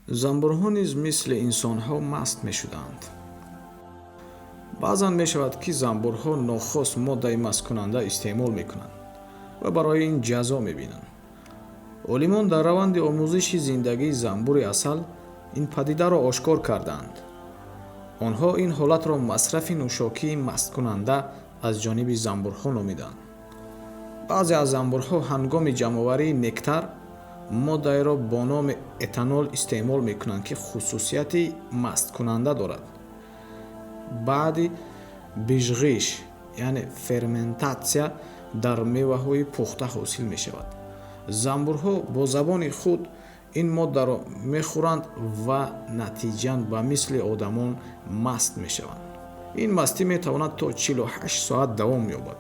занбурҳо низ мисли инсонҳо маст мешуданд. баъзан мешавад, ки занбурҳо нохост моддаи масткунанда истеъмол мекунанд ва барои ин ҷазо мебинанд. олимон дар раванди омӯзиши зиндагии занбури асал ин падидаро ошкор карданд. онҳо ин ҳолатро масрафи нӯшокии масткунанда аз ҷониби занбурҳо номиданд. баъзе аз занбурҳо ҳангоми ҷамъоварии нектар моддаеро бо номи этанол истеъмол мекунанд, ки хусусияти масткунанда дорад. баъди бижғиш яъне ферментатсия дар меваҳои пухта ҳосил мешавад. занбурҳо бо забони худ ин моддаро мехӯранд ва натиҷан ба мисли одамон маст мешаванд. ин мастӣ метавонад то 48 соат давом ёбад.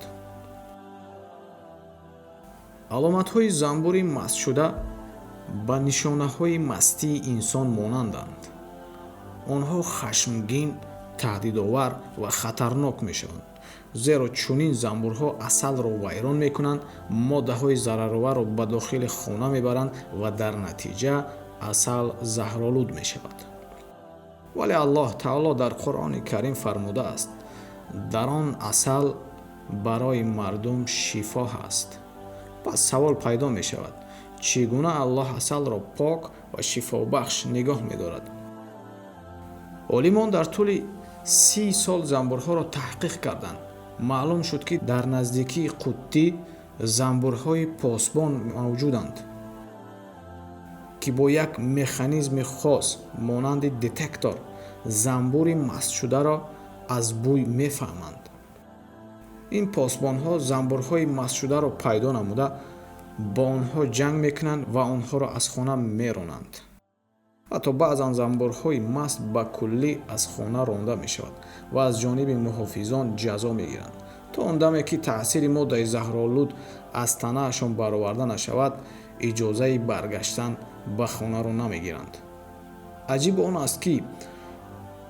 аломатҳои занбури мастшуда ба нишонаҳои мастии инсон монанданд. онҳо хашмгин, таҳдидовар ва хатарнок мешаванд, зеро чунин занбурҳо асалро вайрон мекунанд, моддаҳои зарароварро ба дохили хона мебаранд ва дар натиҷа асал заҳролуд мешавад. вале аллоҳ таоло дар қуръони карим фармудааст: дар он асал барои мардум шифо ҳаст. пас савол пайдо мешавад: чӣ гуна аллоҳ асалро пок ва шифобахш нигоҳ медорад? олимон дар тӯли 30 сол занбурҳоро таҳқиқ карданд. маълум шуд, ки дар наздикии қуттӣ занбурҳои посбон мавҷуданд, ки бо як механизми хос монанди детектор занбури мастшударо аз бӯй мефаҳманд. ин посбонҳо занбурҳои мастшударо пайдо намуда, бо онҳо ҷанг мекунанд ва онҳоро аз хона меронанд. ҳатто баъзан занбурҳои маст ба куллӣ аз хона ронда мешавад ва аз ҷониби муҳофизон ҷазо мегиранд. то он даме ки таъсири моддаи заҳролуд аз танаашон бароварда нашавад, иҷозаи баргаштан ба хонаро намегиранд. аҷиб он аст, ки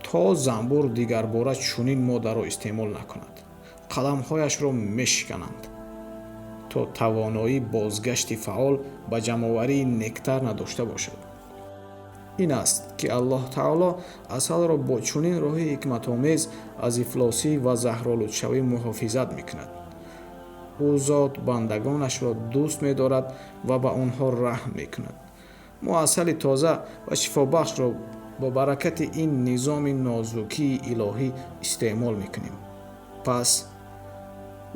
то занбур дигарбора чунин моддаро истеъмол накунад, қадамҳояшро мешикананд, то тавоноии бозгашти фаъол ба ҷамъоварии нектар надошта бошад. ин аст, ки аллоҳ таоло асалро бо чунин роҳи ҳикматомез аз ифлосӣ ва заҳролудшавӣ муҳофизат мекунад. ӯ зот бандагонашро дӯст медорад ва ба онҳо раҳм мекунад. мо асали тоза ва шифобахшро бо баракати ин низоми нозукии илоҳӣ истеъмол мекунем. пас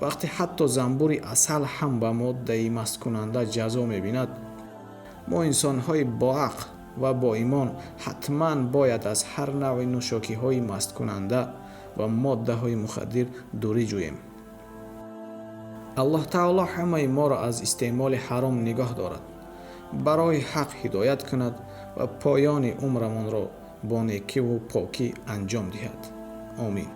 вақте ҳатто занбури асал ҳам ба моддаи масткунанда ҷазо мебинад, мо инсонҳои боақл ва бо имон ҳатман бояд аз ҳар навъи нӯшокиҳои масткунанда ва моддаҳои мухаддир дурӣ ҷӯем. аллоҳ таоло ҳамаи моро аз истеъмоли ҳаром нигоҳ дорад, барои ҳақ ҳидоят кунад ва поёни умрамонро бо некиву покӣ анҷом диҳад. омин.